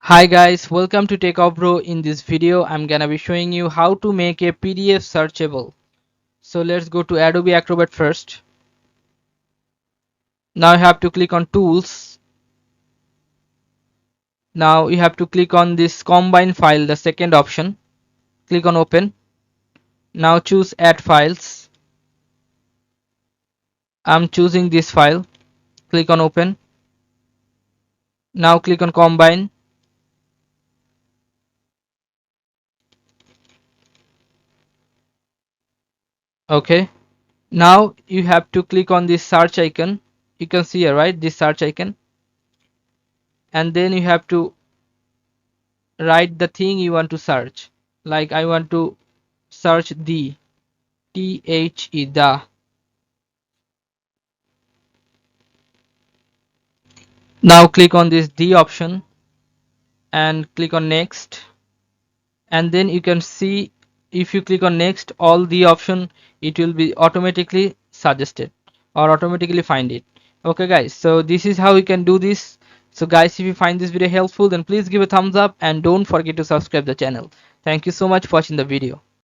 Hi guys, welcome to Techavro. In this video I'm gonna be showing you how to make a PDF searchable. So let's go to Adobe Acrobat first. Now you have to click on tools. Now you have to click on this combine file, the second option. Click on open. Now choose add files. I'm choosing this file. Click on open. Now click on combine. Okay. Now you have to click on this search icon. You can see here, right? This search icon. And then you have to write the thing you want to search. Like I want to search the the. Now click on this the option and click on next, and then you can see if you click on next all the option, it will be automatically suggested or automatically find it. Okay guys, so this is how you can do this. So guys, if you find this video helpful, then please give a thumbs up and don't forget to subscribe the channel. Thank you so much for watching the video.